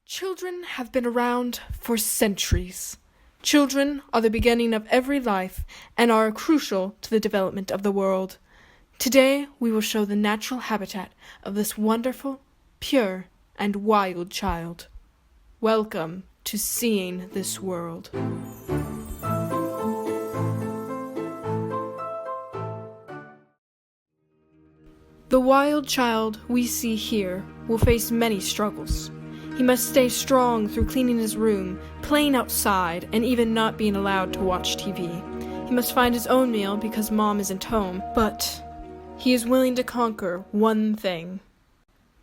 Children have been around for centuries. Children are the beginning of every life and are crucial to the development of the world. Today, we will show the natural habitat of this wonderful, pure, and wild child. Welcome to Seeing This World. The wild child we see here will face many struggles. He must stay strong through cleaning his room, playing outside, and even not being allowed to watch TV. He must find his own meal because mom isn't home, but he is willing to conquer one thing: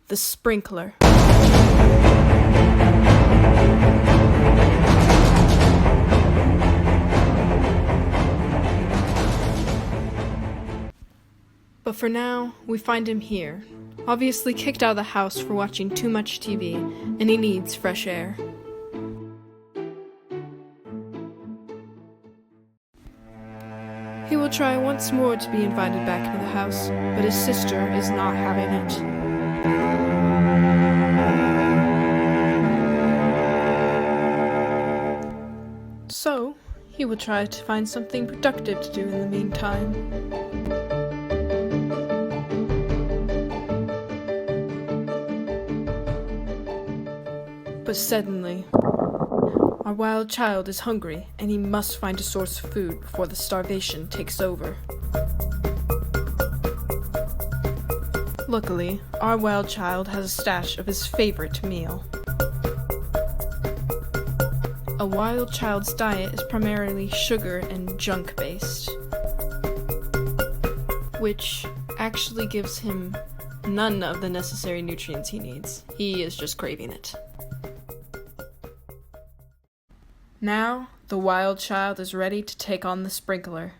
the sprinkler. But for now, we find him here, obviously kicked out of the house for watching too much TV, and he needs fresh air. He will try once more to be invited back into the house, but his sister is not having it. So, he will try to find something productive to do in the meantime. But suddenly, our wild child is hungry, and he must find a source of food before the starvation takes over. Luckily, our wild child has a stash of his favorite meal. A wild child's diet is primarily sugar and junk-based, which actually gives him none of the necessary nutrients he needs. He is just craving it. Now, the wild child is ready to take on the sprinkler.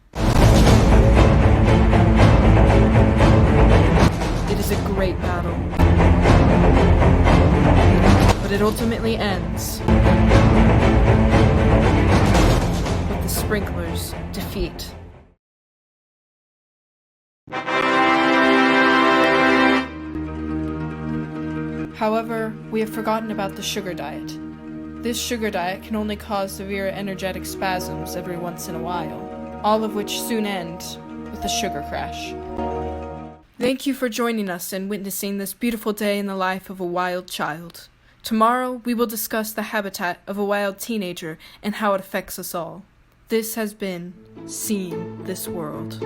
It is a great battle, but it ultimately ends with the sprinkler's defeat. However, we have forgotten about the sugar diet. This sugar diet can only cause severe energetic spasms every once in a while, all of which soon end with a sugar crash. Thank you for joining us and witnessing this beautiful day in the life of a wild child. Tomorrow, we will discuss the habitat of a wild teenager and how it affects us all. This has been Seeing This World.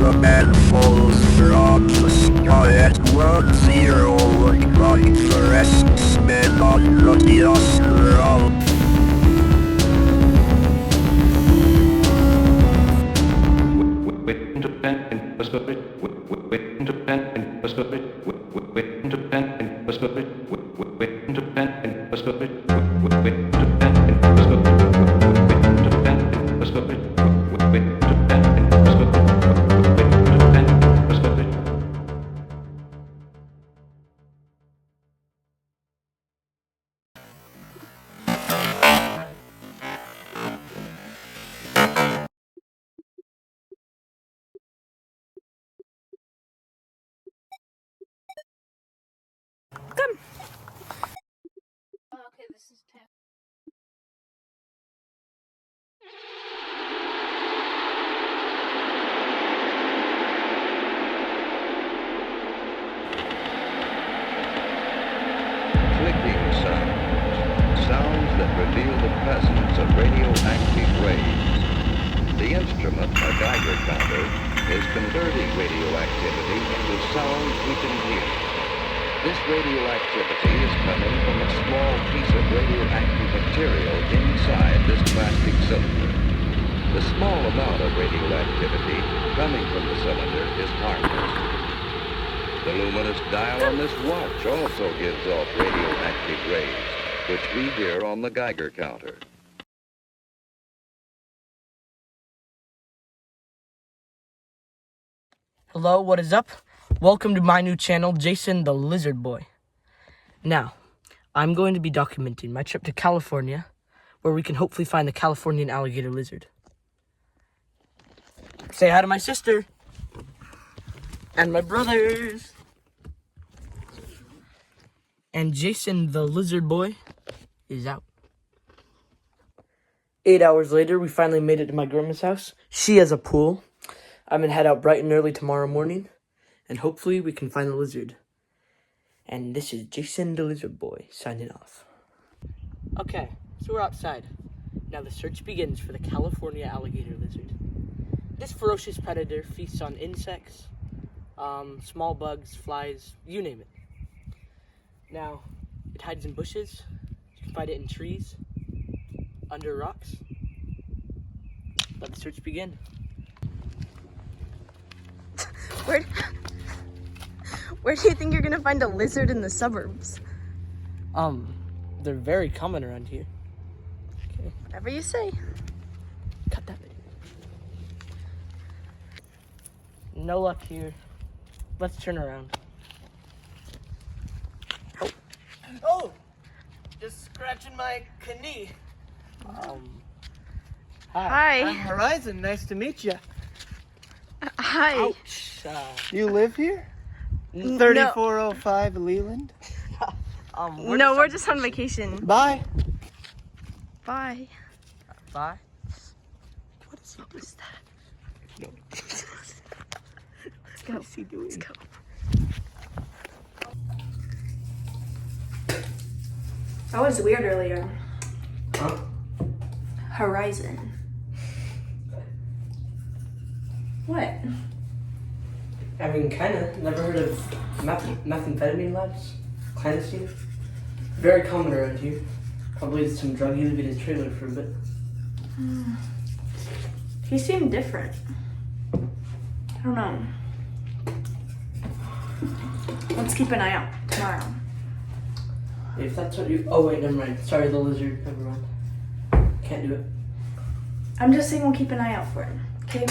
a man falls from the sky at 1-0, like the rest men on the astral. Okay, this is 10. Clicking sounds, sounds that reveal the presence of radioactive waves. The instrument, a Geiger counter, is converting radioactivity into sounds we can hear. This radioactivity is coming from a small piece of radioactive material inside this plastic cylinder. The small amount of radioactivity coming from the cylinder is harmless. The luminous dial on this watch also gives off radioactive rays, which we hear on the Geiger counter. Hello, what is up? Welcome to my new channel, Jason the Lizard Boy. Now, I'm going to be documenting my trip to California, where we can hopefully find the Californian alligator lizard. Say hi to my sister. And my brothers. And Jason the Lizard Boy is out. 8 hours later, we finally made it to my grandma's house. She has a pool. I'm gonna head out bright and early tomorrow morning, and hopefully we can find the lizard. And this is Jason the Lizard Boy signing off. Okay, so we're outside. Now the search begins for the California alligator lizard. This ferocious predator feasts on insects, small bugs, flies, you name it. Now, it hides in bushes. You can find it in trees, under rocks. Let the search begin. Where do you think you're gonna find a lizard in the suburbs? They're very common around here. Okay, Whatever you say. cut that video. No luck here. Let's turn around. Oh! Just scratching my knee. Hi. Hi. Horizon, nice to meet you. Hi. Ouch. You live here? No. 3405 Leland. No, we're just on vacation. Bye. Bye. Bye. What was that? Let's go. What's he doing? Let's go. That was weird earlier. Huh? Horizon. What? I mean, kinda. Never heard of methamphetamine labs? Clandestine? Very common around here. Probably some drug you live in his trailer for a bit. He seemed different. I don't know. Let's keep an eye out tomorrow. If that's what you... Oh, wait, never mind. Sorry, the lizard. Never mind. Can't do it. I'm just saying we'll keep an eye out for him. Okay?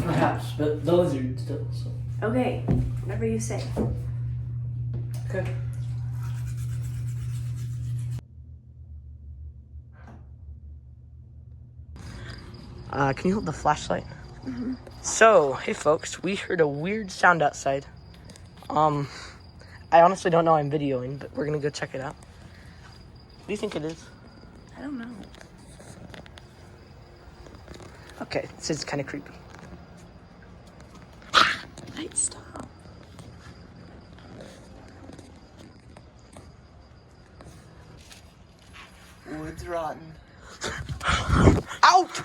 Perhaps, but the lizard still, so... Okay. Whatever you say. Okay. Can you hold the flashlight? Mm-hmm. So, hey folks, we heard a weird sound outside. I honestly don't know I'm videoing, but we're gonna go check it out. What do you think it is? I don't know. Okay, this is kind of creepy. Light, stop. Wood's rotten. Out!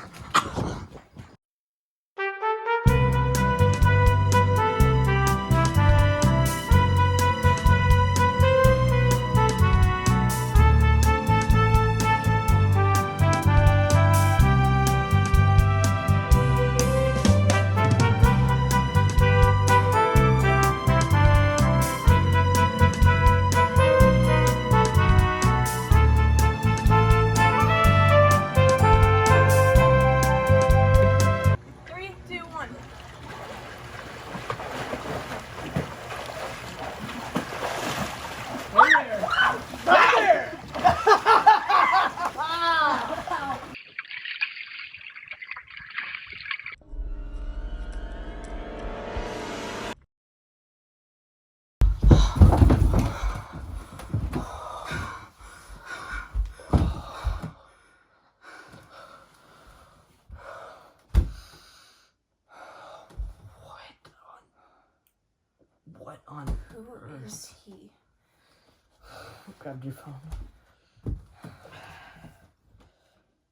grabbed your phone.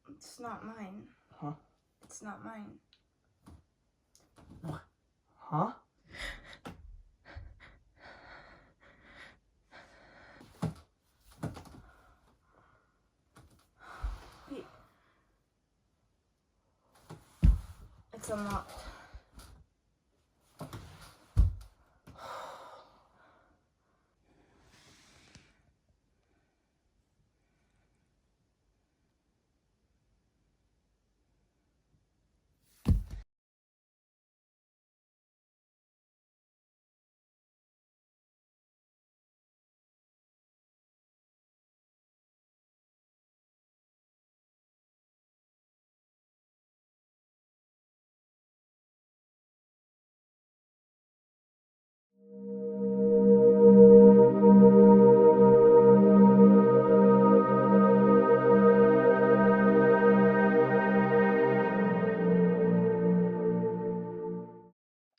It's not mine. Huh? It's not mine. What? Huh? Wait. It's unlocked.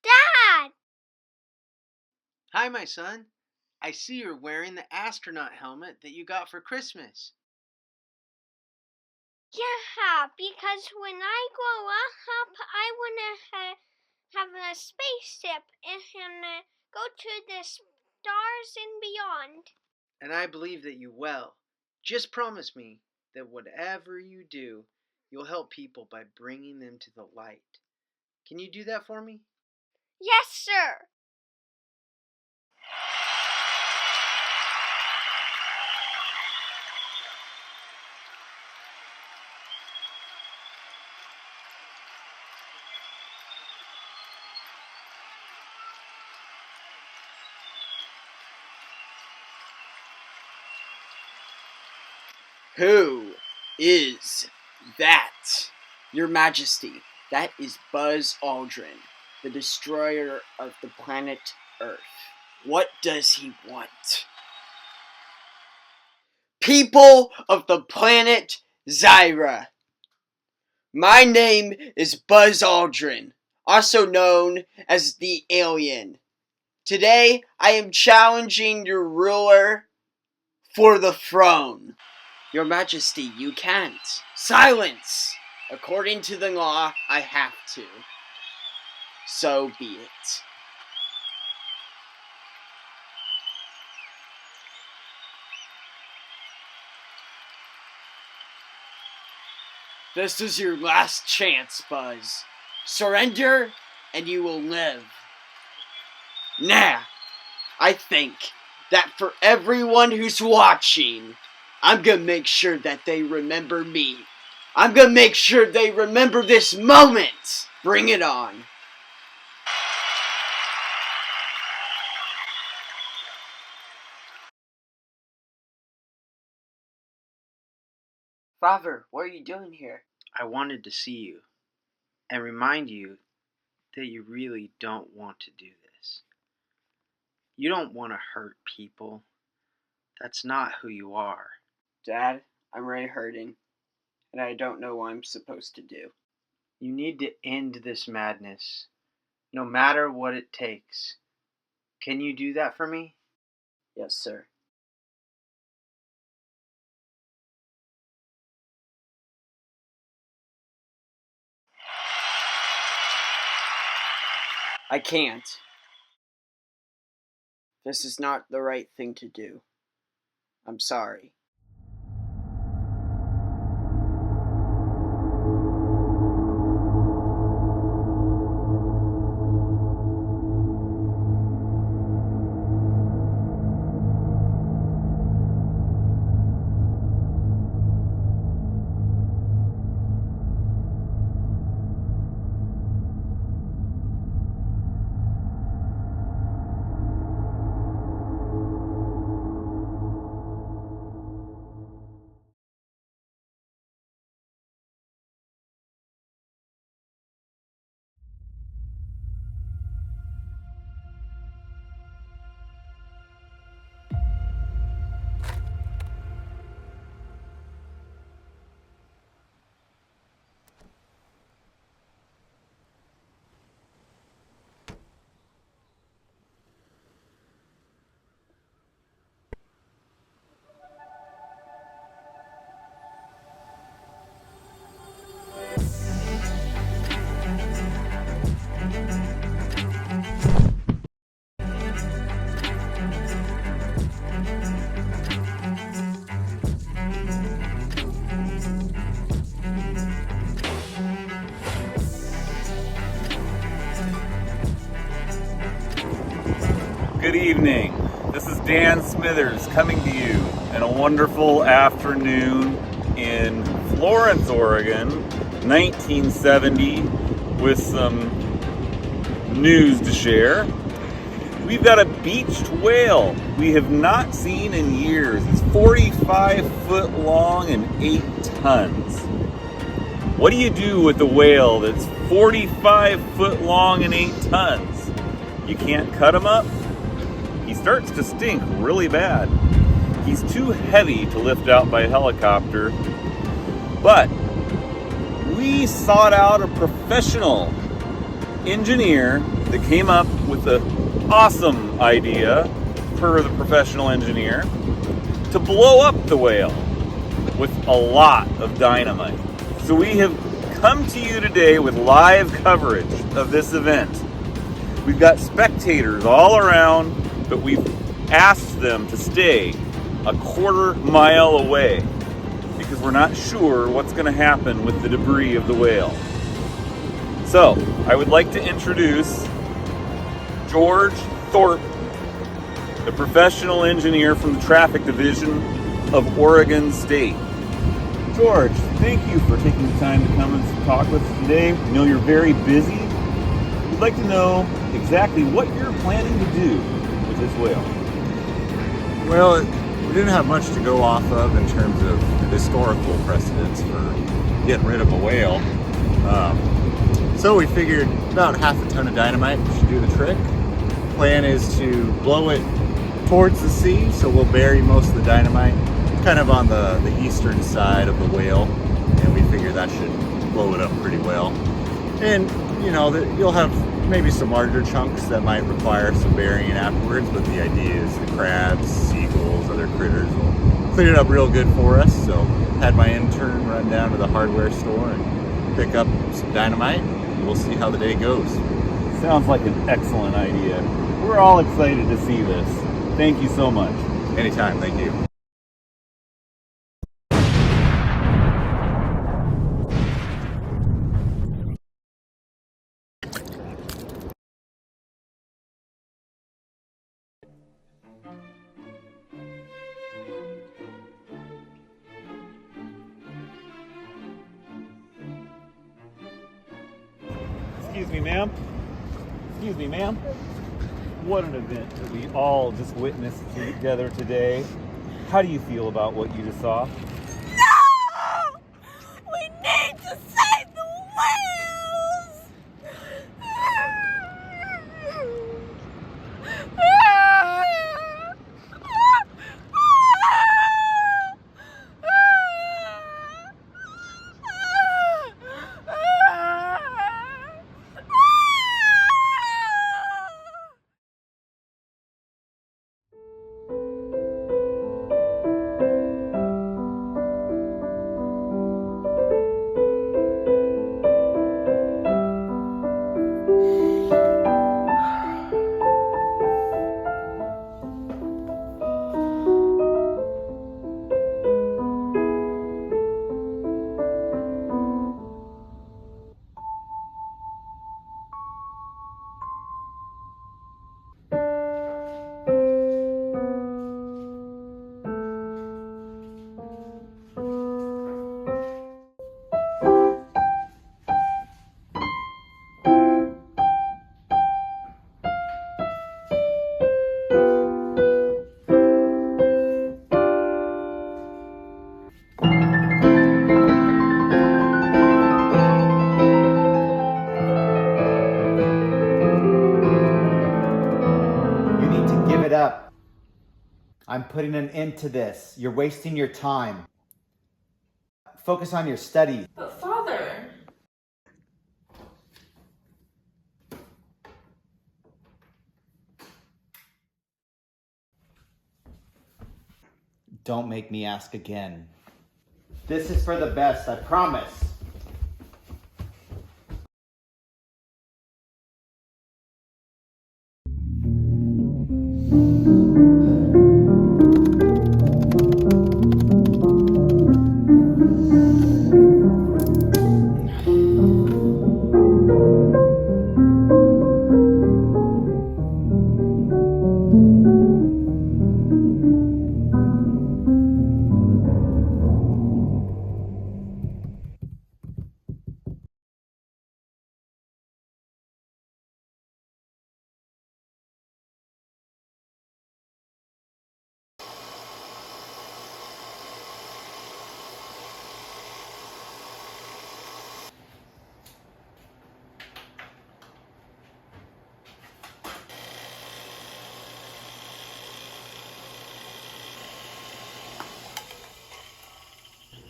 Dad! Hi, my son. I see you're wearing the astronaut helmet that you got for Christmas. Yeah, because when I grow up, I want to have a spaceship and go to the stars and beyond. And I believe that you will. Just promise me that whatever you do, you'll help people by bringing them to the light. Can you do that for me? Yes, sir. Who is that? Your Majesty, that is Buzz Aldrin, the destroyer of the planet Earth. What does he want? People of the planet Zyra. My name is Buzz Aldrin, also known as the Alien. Today, I am challenging your ruler for the throne. Your Majesty, you can't. Silence! According to the law, I have to. So be it. This is your last chance, Buzz. Surrender, and you will live. Nah, I think that for everyone who's watching, I'm gonna make sure that they remember me. I'm gonna make sure they remember this moment. Bring it on. Father, what are you doing here? I wanted to see you and remind you that you really don't want to do this. You don't want to hurt people. That's not who you are. Dad, I'm really hurting, and I don't know what I'm supposed to do. You need to end this madness, no matter what it takes. Can you do that for me? Yes, sir. I can't. This is not the right thing to do. I'm sorry. Good evening. This is Dan Smithers coming to you in a wonderful afternoon in Florence, Oregon, 1970, with some news to share. We've got a beached whale we have not seen in years. It's 45 foot long and 8 tons. What do you do with a whale that's 45 foot long and 8 tons? You can't cut him up. He starts to stink really bad. He's too heavy to lift out by helicopter. But we sought out a professional engineer that came up with the awesome idea, per the professional engineer, to blow up the whale with a lot of dynamite. So we have come to you today with live coverage of this event. We've got spectators all around, but we've asked them to stay a quarter mile away because we're not sure what's going to happen with the debris of the whale. So I would like to introduce George Thorpe, the professional engineer from the traffic division of Oregon State. George, thank you for taking the time to come and talk with us today. We know you're very busy. We'd like to know exactly what you're planning to do with this whale. Well, we didn't have much to go off of in terms of historical precedents for getting rid of a whale. So we figured about half a ton of dynamite should do the trick. Plan is to blow it towards the sea, so we'll bury most of the dynamite kind of on the eastern side of the whale, and we figure that should blow it up pretty well. And you know, you'll have maybe some larger chunks that might require some burying afterwards, but the idea is the crabs, seagulls, other critters will clean it up real good for us. So had my intern run down to the hardware store and pick up some dynamite. We'll see how the day goes. Sounds like an excellent idea. We're all excited to see this. Thank you so much. Anytime, thank you. Excuse me, ma'am. Excuse me, ma'am. What an event that we all just witnessed together today. How do you feel about what you just saw? No! We need to save the whales! I'm putting an end to this. You're wasting your time. Focus on your studies. But Father... Don't make me ask again. This is for the best, I promise.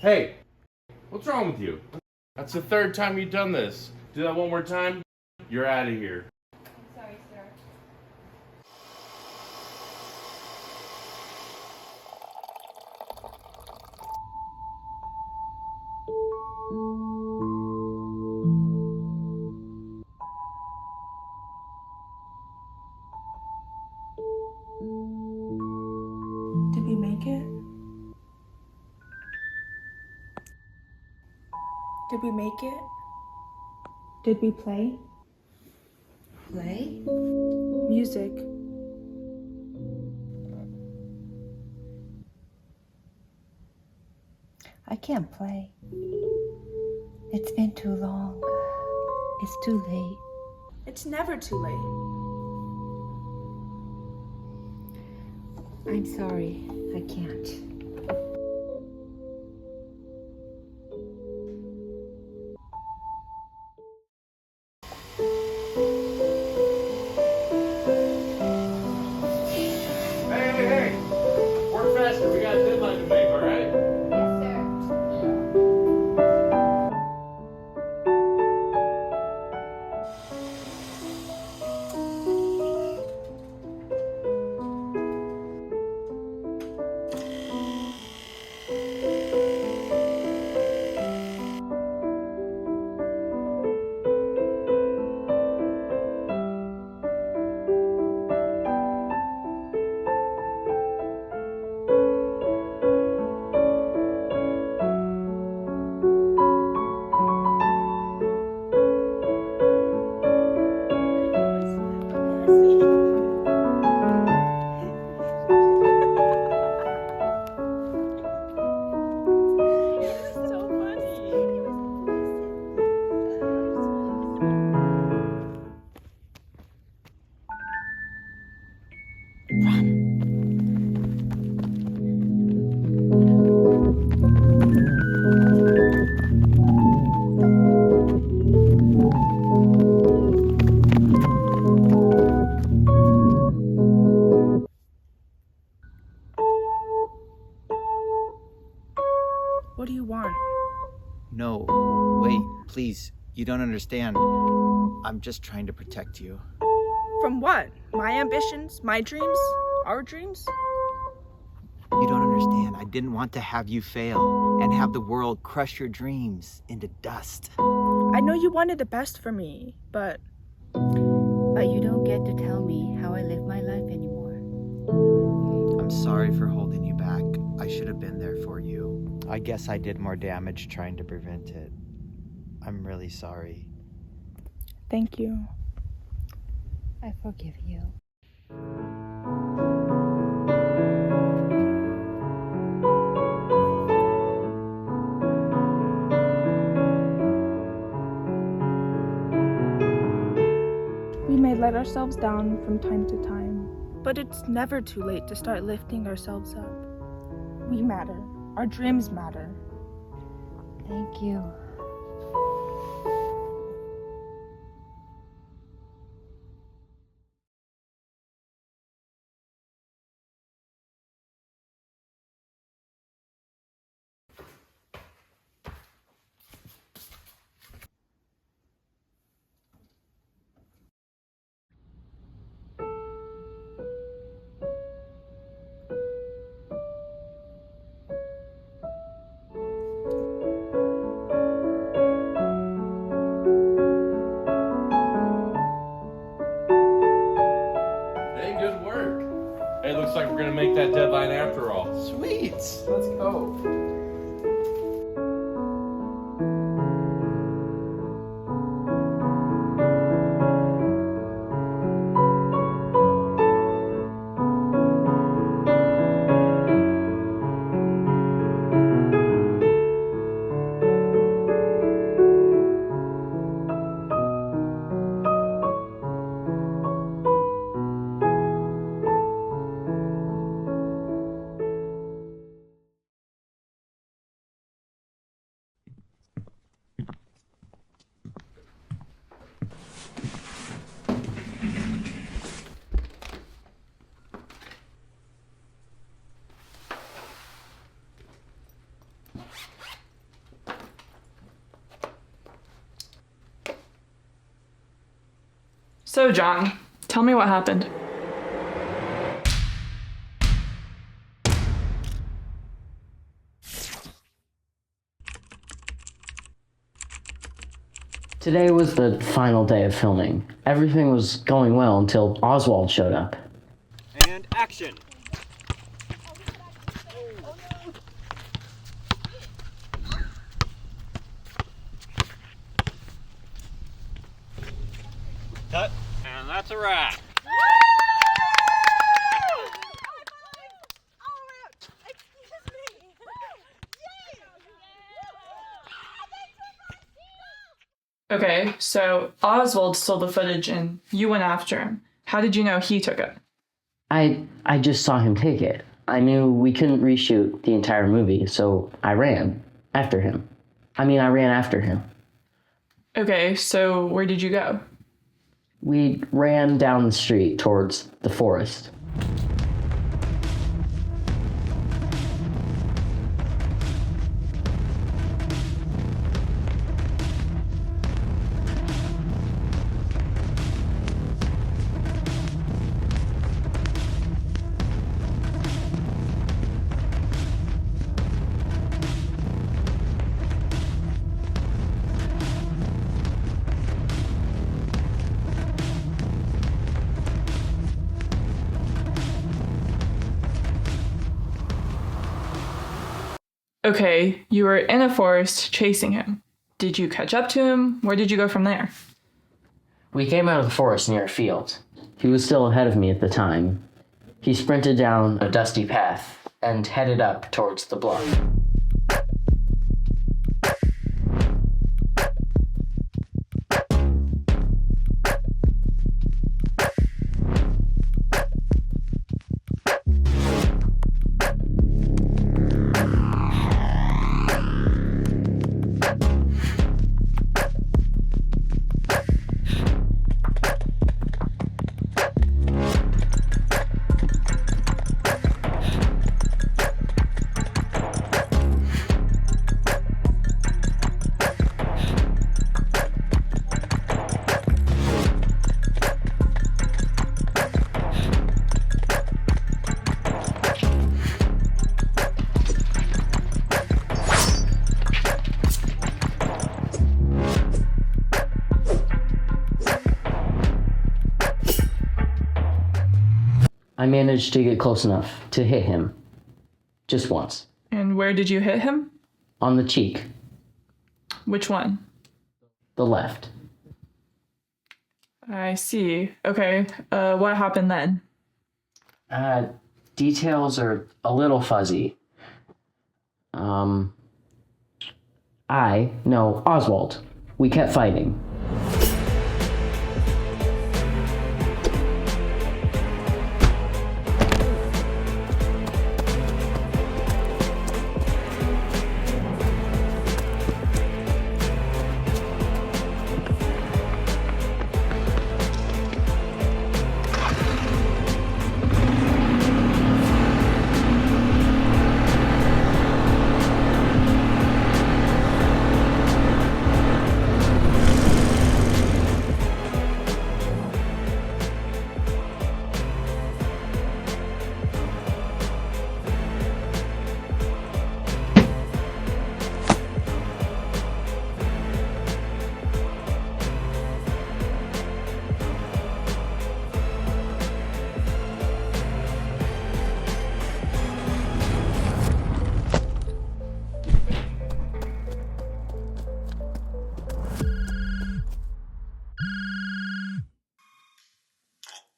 Hey, what's wrong with you? That's the third time you've done this. Do that one more time, you're out of here. Sorry, sir. Did we make it? Did we make it? Did we play? Play? Music. I can't play. It's been too long. It's too late. It's never too late. I'm sorry. I can't. Hey! Work faster. We got a deadline to make, all right? What do you want? No, wait, please. You don't understand. I'm just trying to protect you. From what? My ambitions? My dreams? Our dreams? You don't understand. I didn't want to have you fail and have the world crush your dreams into dust. I know you wanted the best for me, but you don't get to tell me how I live my life anymore. I'm sorry for holding you back. I should have been there for you. I guess I did more damage trying to prevent it. I'm really sorry. thank you. I forgive you. We may let ourselves down from time to time, but it's never too late to start lifting ourselves up. We matter. Our dreams matter. Thank you. Hey, good work. Hey, looks like we're gonna make that deadline after all. Sweet. Let's go. So, John, tell me what happened. Today was the final day of filming. Everything was going well until Oswald showed up. And action! Cut. And that's a wrap. Okay, so Oswald stole the footage and you went after him. How did you know he took it? I just saw him take it. I knew we couldn't reshoot the entire movie, so I ran after him. I ran after him. Okay, so where did you go? We ran down the street towards the forest. Okay, you were in a forest chasing him. Did you catch up to him? Where did you go from there? We came out of the forest near a field. He was still ahead of me at the time. He sprinted down a dusty path and headed up towards the bluff. I managed to get close enough to hit him. Just once. And where did you hit him? On the cheek. Which one? The left. I see. Okay, what happened then? Details are a little fuzzy. Oswald. We kept fighting.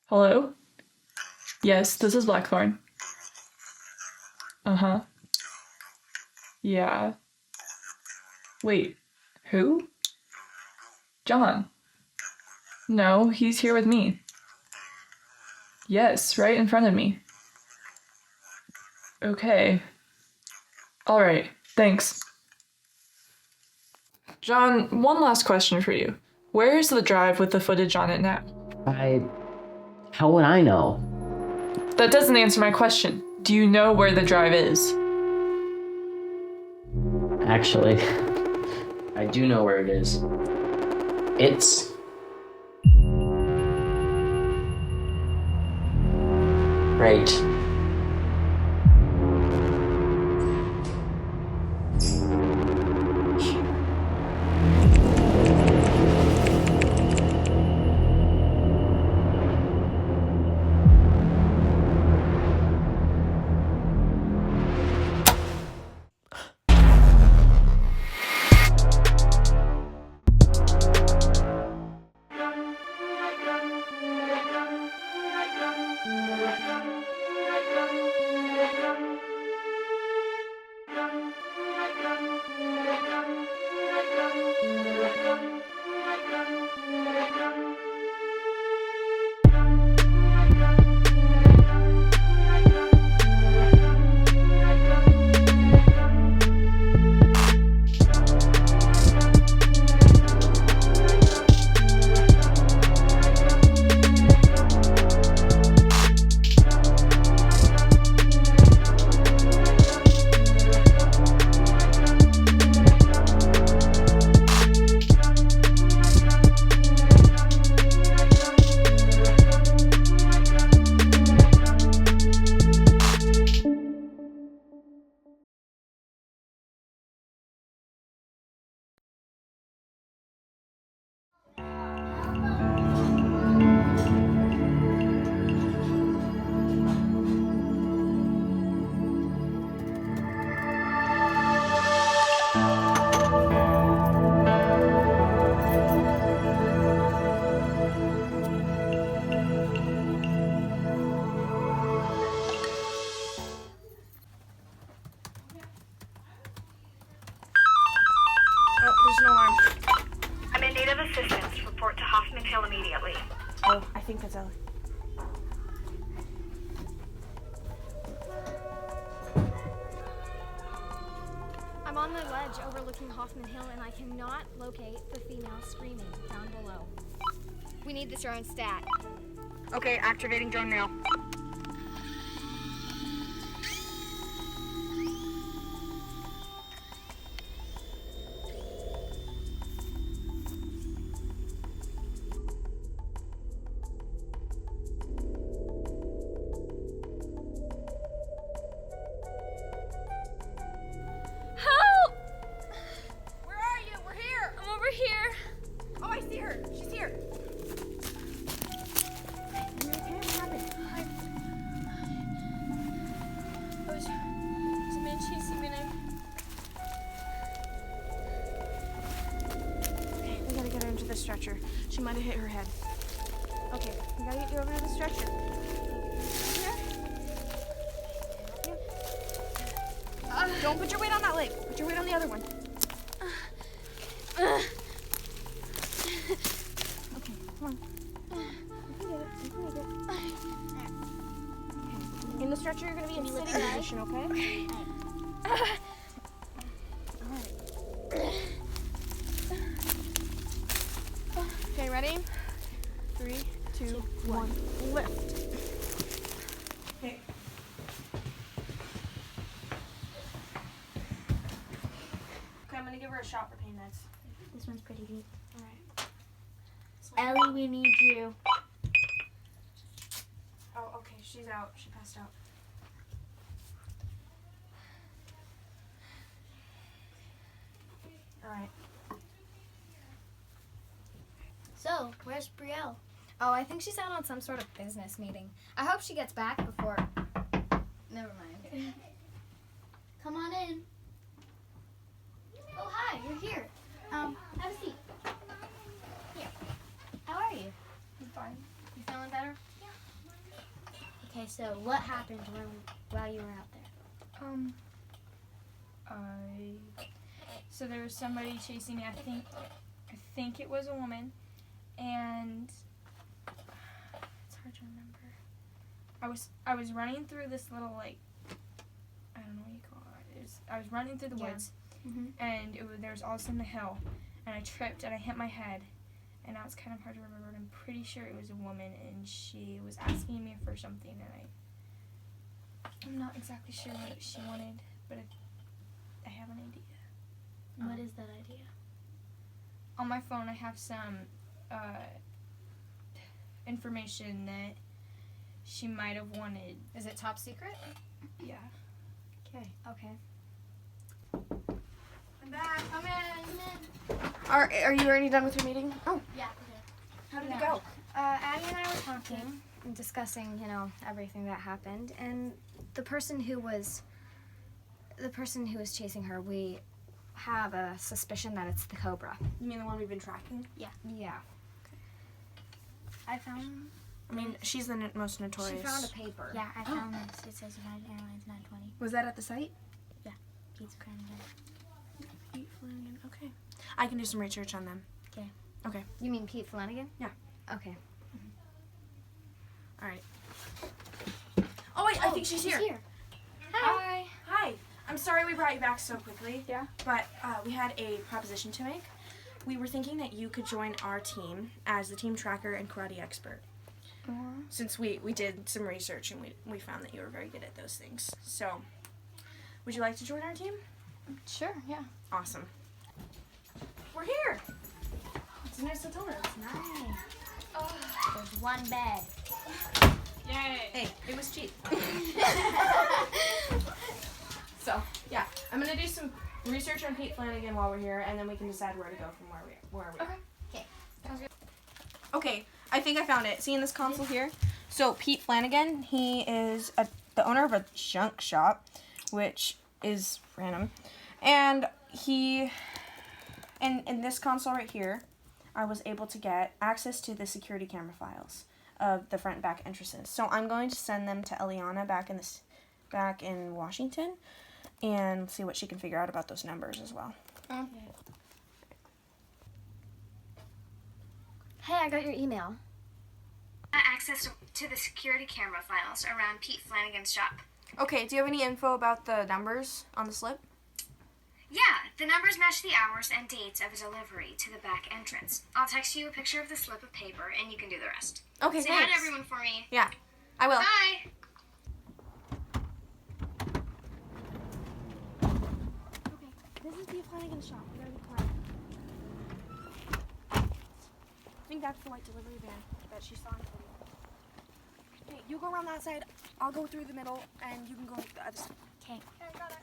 Hello? Yes, this is Blackthorne. Uh-huh. Yeah. Wait, who? John. No, he's here with me. Yes, right in front of me. Okay. All right, thanks. John, one last question for you. Where is the drive with the footage on it now? How would I know? That doesn't answer my question. Do you know where the drive is? Actually, I do know where it is. It's Right. Oh, there's an alarm. I'm in need of assistance. Report to Hoffman Hill immediately. Oh, I think that's Ellie. I'm on the ledge overlooking Hoffman Hill and I cannot locate the female screaming down below. We need this drone stat. Okay, activating drone now. Help! Where are you? We're here. I'm over here. Oh, I see her. She's here. There's a man chasing me and Okay, we gotta get her into the stretcher. She might have hit her head. Okay, we gotta get you over to the stretcher. Don't put your weight on that leg. Put your weight on the other one. Okay, come on. You can get it. You can make it. Okay. In the stretcher, you're gonna be in sitting position, okay? Okay, ready? 3, 2, 1, lift. Okay. Okay, I'm gonna give her a shot for pain meds. This one's pretty deep. Alright. Ellie, we need you. Oh, okay, she's out. She passed out. Alright. So, where's Brielle? Oh, I think she's out on some sort of business meeting. I hope she gets back before... Never mind. Come on in. Oh, hi, you're here. Have a seat. Here. How are you? I'm fine. You feeling better? Yeah. Okay, so what happened while you were out there? So there was somebody chasing me. I think it was a woman, and it's hard to remember. I was running through this little, like, I don't know what you call it. I was running through the woods, and there was all of a sudden a hill, and I tripped and I hit my head, and now it's kind of hard to remember. But I'm pretty sure it was a woman, and she was asking me for something, and I'm not exactly sure what she wanted, but I have an idea. What is that idea? On my phone, I have some information that she might have wanted. Is it top secret? Yeah. Okay. Okay. I'm back. Come in. Are you already done with your meeting? Oh. Yeah. How did it go? Abby and I were talking and discussing, everything that happened, and the person who was chasing her, we have a suspicion that it's the Cobra. You mean the one we've been tracking? Yeah. Yeah. I found. I mean, she's the most notorious. She found a paper. Yeah, I found this. It says United Airlines 920. Was that at the site? Yeah. Pizza Flanagan. Pete Flanagan. Okay. I can do some research on them. Okay. Okay. You mean Pete Flanagan? Yeah. Okay. All right. Oh wait, I think she's here. Hi. Hi. I'm sorry we brought you back so quickly. Yeah. But we had a proposition to make. We were thinking that you could join our team as the team tracker and karate expert. Since we did some research and we found that you were very good at those things. So, would you like to join our team? Sure, yeah. Awesome. We're here. It's a nice hotel room. It's nice. Oh, there's one bed. Yay. Hey, it was cheap. So, yeah, I'm going to do some research on Pete Flanagan while we're here, and then we can decide where to go from where we are. Okay. Sounds good. Okay, I think I found it. See in this console here? So Pete Flanagan, he is the owner of a junk shop, which is random. And in this console right here, I was able to get access to the security camera files of the front and back entrances. So I'm going to send them to Eliana back in Washington and see what she can figure out about those numbers as well. Okay. Hey, I got your email. Access to the security camera files around Pete Flanagan's shop. Okay, do you have any info about the numbers on the slip? Yeah, the numbers match the hours and dates of the delivery to the back entrance. I'll text you a picture of the slip of paper and you can do the rest. Okay, Say hi to thanks. everyone for me. Yeah, I will. Bye. This is Pete Flanagan's shop. We gotta be quiet. I think that's the white delivery van that she saw in the video. Okay, you go around that side, I'll go through the middle, and you can go the other side. Okay. Okay, got it.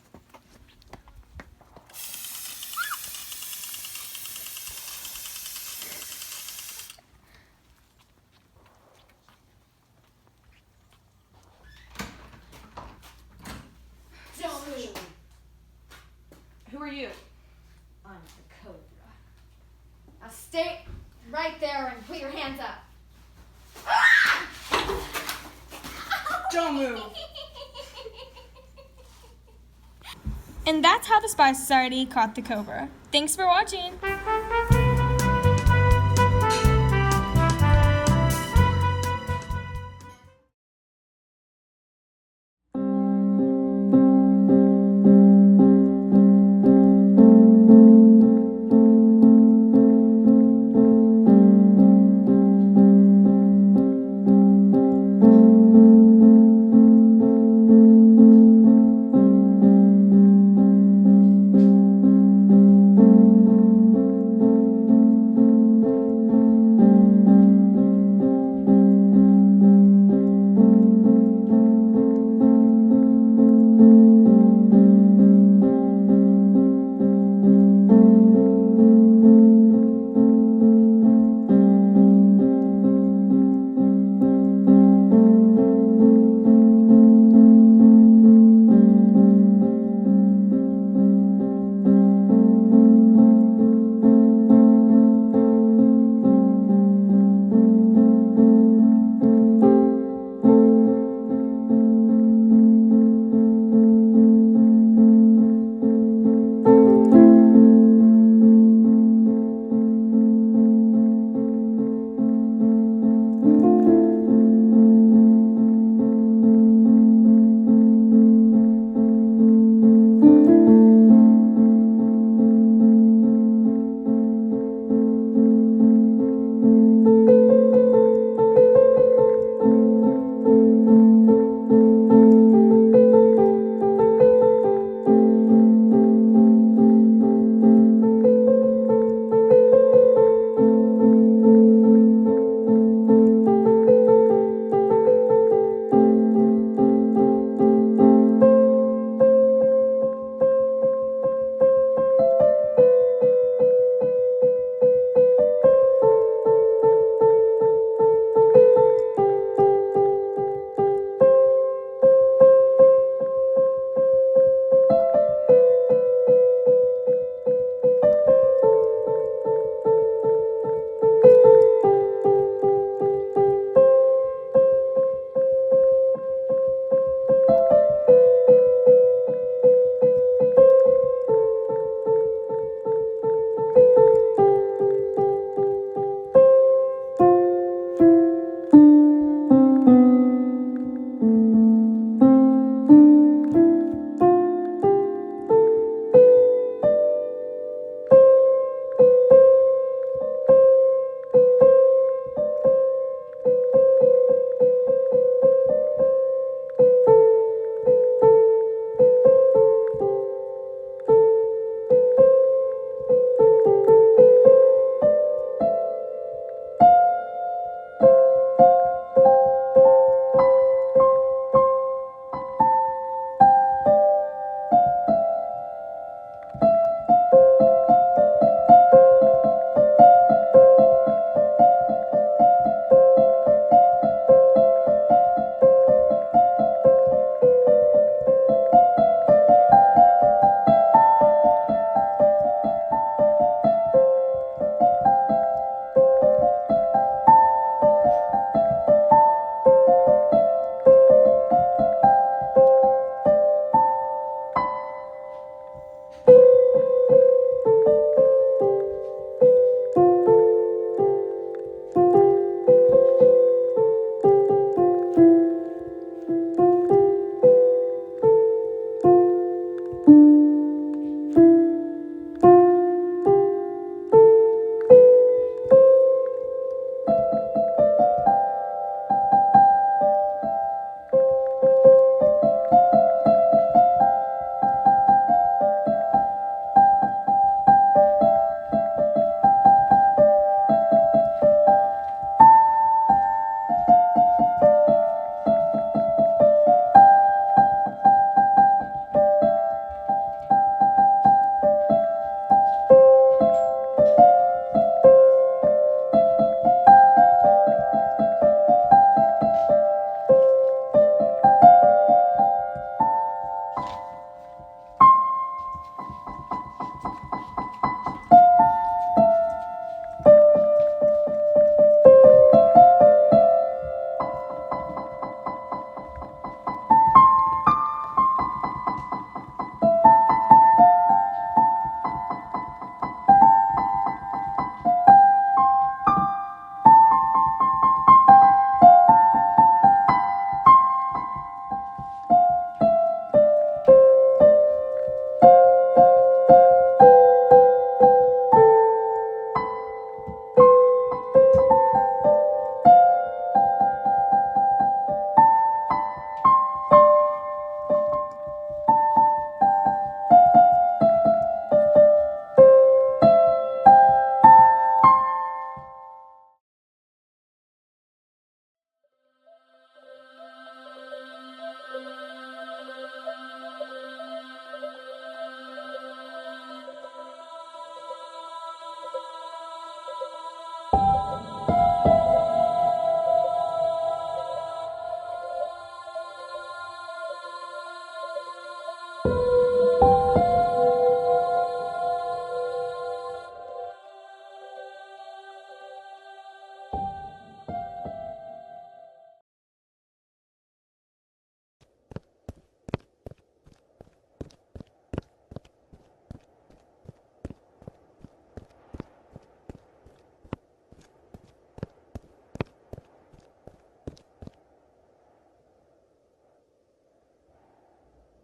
Don't move. Who are you? I'm the Cobra. Now stay right there and put your hands up. Don't move. And that's how the Spy Society caught the Cobra. Thanks for watching!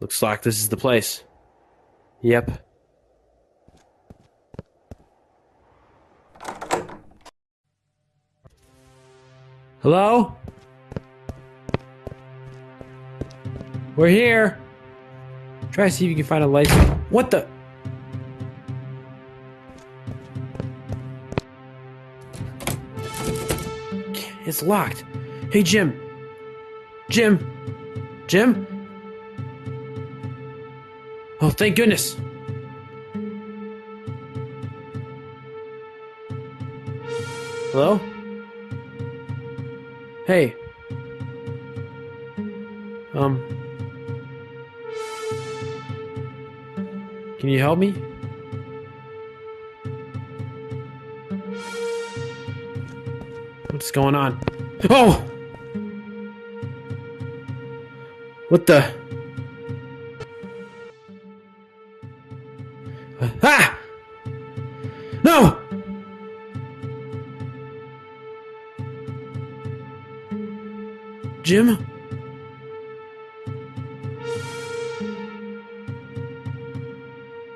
Looks like this is the place. Yep. Hello? We're here. Try to see if you can find a light. What the? It's locked. Hey, Jim. Jim? Jim? Oh, thank goodness. Hello? Hey. Can you help me? What's going on? Oh! What the? Ah! No! Jim?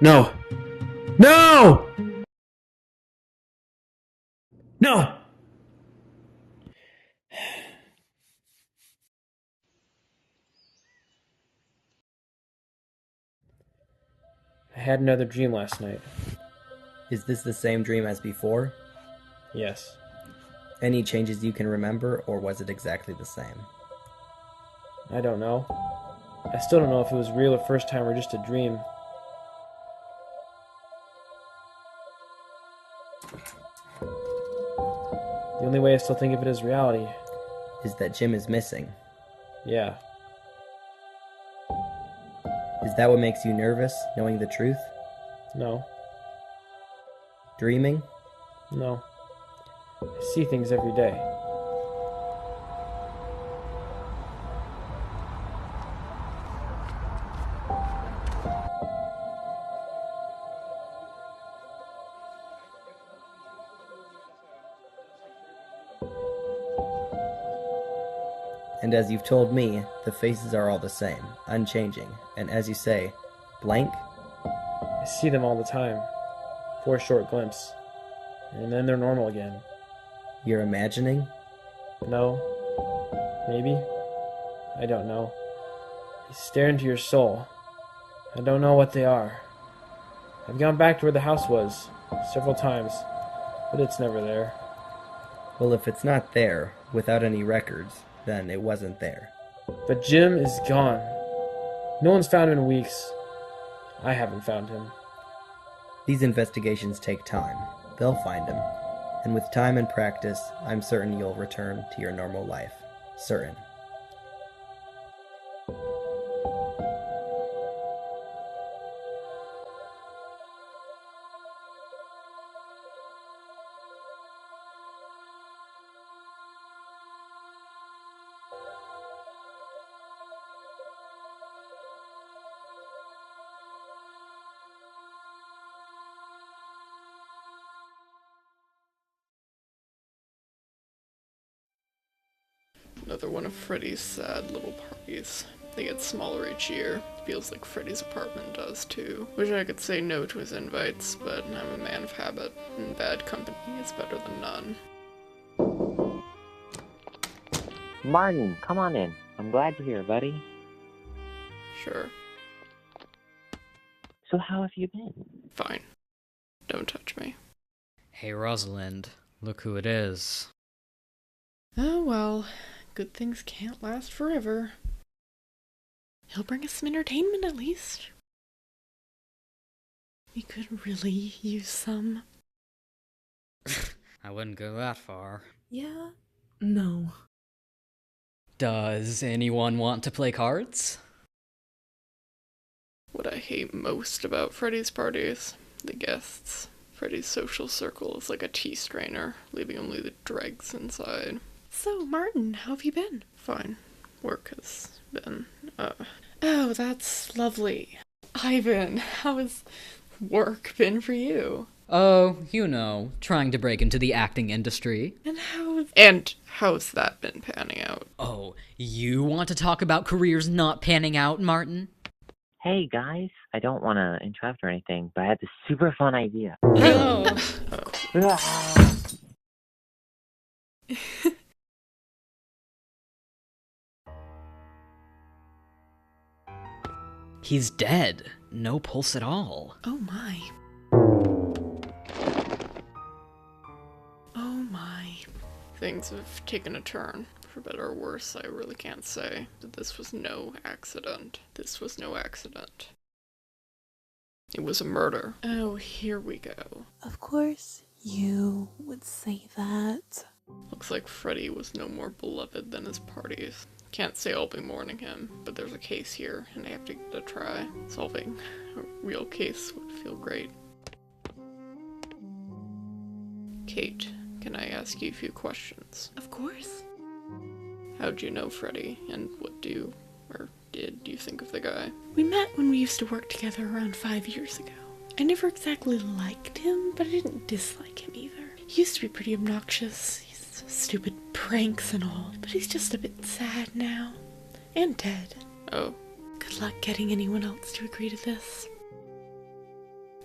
No. No! No! I had another dream last night. Is this the same dream as before? Yes. Any changes you can remember, or was it exactly the same? I don't know. I still don't know if it was real the first time or just a dream. The only way I still think of it as reality is that Jim is missing. Yeah. Is that what makes you nervous, knowing the truth? No. Dreaming? No. I see things every day. And as you've told me, the faces are all the same, unchanging, and as you say, blank? I see them all the time, for a short glimpse, and then they're normal again. You're imagining? No. Maybe. I don't know. They stare into your soul. I don't know what they are. I've gone back to where the house was, several times, but it's never there. Well, if it's not there, without any records, then it wasn't there. But Jim is gone. No one's found him in weeks. I haven't found him. These investigations take time. They'll find him. And with time and practice, I'm certain you'll return to your normal life. Certain. Another one of Freddy's sad little parties. They get smaller each year. Feels like Freddy's apartment does too. Wish I could say no to his invites, but I'm a man of habit, and bad company is better than none. Martin, come on in. I'm glad you're here, buddy. Sure. So how have you been? Fine. Don't touch me. Hey, Rosalind. Look who it is. Oh well. Good things can't last forever. He'll bring us some entertainment at least. We could really use some. I wouldn't go that far. Yeah? No. Does anyone want to play cards? What I hate most about Freddy's parties, the guests. Freddy's social circle is like a tea strainer, leaving only the dregs inside. So, Martin, how have you been? Fine. Work has been, Oh, that's lovely. Ivan, how has work been for you? Oh, you know, trying to break into the acting industry. And how's that been panning out? Oh, you want to talk about careers not panning out, Martin? Hey guys, I don't want to interrupt or anything, but I had this super fun idea. He's dead. No pulse at all. Oh my. Oh my. Things have taken a turn. For better or worse, I really can't say. But this was no accident. This was no accident. It was a murder. Oh, here we go. Of course you would say that. Looks like Freddy was no more beloved than his parties. Can't say I'll be mourning him, but there's a case here, and I have to give it a try. Solving a real case would feel great. Kate, can I ask you a few questions? Of course. How'd you know Freddy, and what did you think of the guy? We met when we used to work together around 5 years ago. I never exactly liked him, but I didn't dislike him either. He used to be pretty obnoxious. He's stupid pranks and all, but he's just a bit sad now. And dead. Oh. Good luck getting anyone else to agree to this.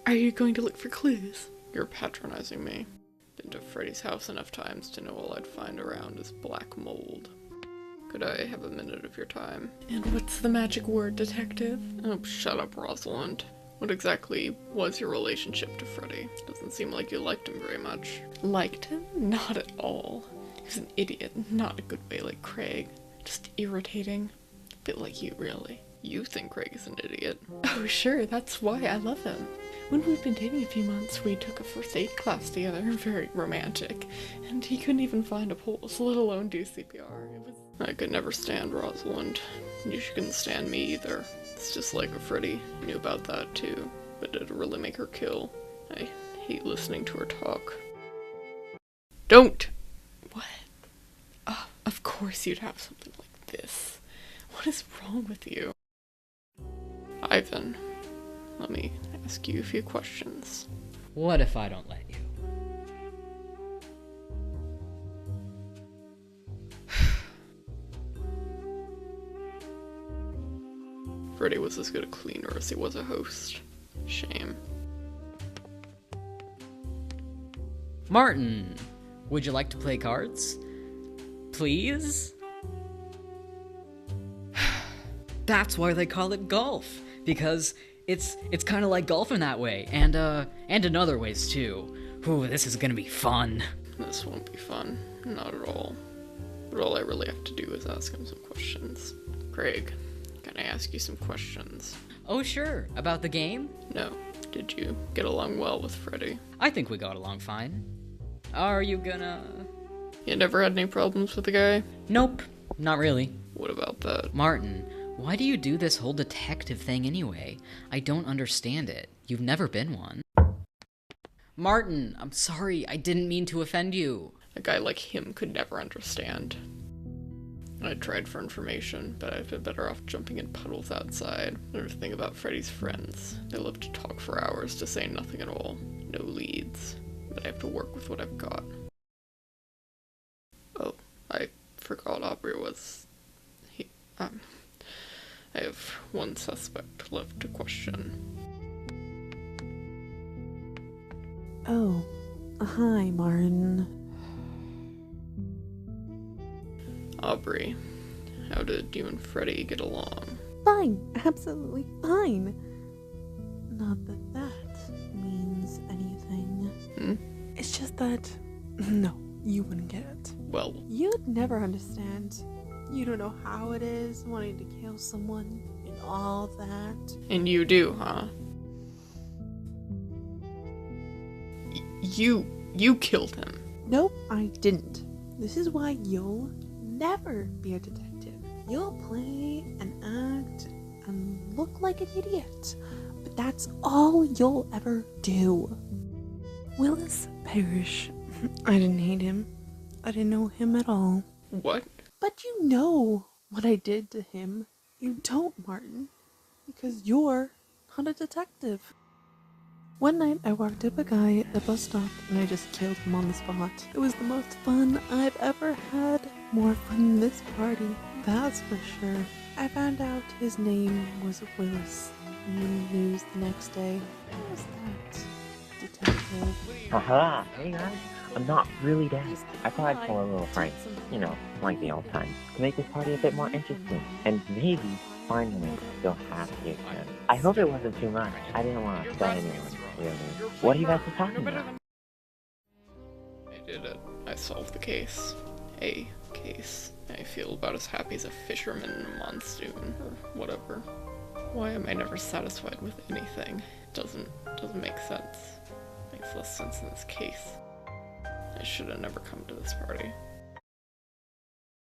Are you going to look for clues? You're patronizing me. Been to Freddy's house enough times to know all I'd find around is black mold. Could I have a minute of your time? And what's the magic word, detective? Oh, shut up, Rosalind. What exactly was your relationship to Freddy? Doesn't seem like you liked him very much. Liked him? Not at all. He was an idiot, not a good way like Craig. Just irritating. A bit like you, really. You think Craig is an idiot? Oh, sure, that's why I love him. When we've been dating a few months, we took a first aid class together, very romantic, and he couldn't even find a pulse, let alone do CPR. It was... I could never stand Rosalind. You couldn't stand me either. It's just like a Freddy. I knew about that too, but did it really make her kill? I hate listening to her talk. Don't! What? Of course you'd have something like this. What is wrong with you? Ivan, let me ask you a few questions. What if I don't let you? Freddy was as good a cleaner as he was a host. Shame. Martin, would you like to play cards? Please? That's why they call it golf, because it's kind of like golf in that way, and in other ways too. Ooh, this is gonna be fun. This won't be fun, not at all. But all I really have to do is ask him some questions. Craig, can I ask you some questions? Oh sure, about the game? No. Did you get along well with Freddy? I think we got along fine. Are you gonna... You never had any problems with the guy? Nope, not really. What about that? Martin, why do you do this whole detective thing anyway? I don't understand it. You've never been one. Martin, I'm sorry, I didn't mean to offend you. A guy like him could never understand. I tried for information, but I've been better off jumping in puddles outside. Another thing about Freddy's friends. They love to talk for hours to say nothing at all. No leads. But I have to work with what I've got. Oh, I forgot Aubrey was... I have one suspect left to question. Oh, hi, Martin. Aubrey, how did you and Freddy get along? Fine, absolutely fine. Not that that means anything. It's just that... No, you wouldn't get it. Well... You'd never understand. You don't know how it is wanting to kill someone and all that. And you do, huh? You killed him. Nope, I didn't. This is why you'll never be a detective. You'll play and act and look like an idiot. But that's all you'll ever do. Willis Parrish. I didn't hate him. I didn't know him at all. What? But you know what I did to him. You don't, Martin. Because you're not a detective. One night I walked up a guy at the bus stop and I just killed him on the spot. It was the most fun I've ever had. More fun than this party, that's for sure. I found out his name was Willis News the next day. What was that? Detective. Haha, hey guys, I'm not really dead. I thought I'd pull a little prank, you know, like the old times, to make this party a bit more interesting, and maybe finally feel happy again. I hope it wasn't too much. I didn't want to upset anyone, really. What are you guys talking about? I did it. I solved the case. A case. I feel about as happy as a fisherman in a monsoon, or whatever. Why am I never satisfied with anything? It doesn't make sense. Makes less sense in this case. I should have never come to this party.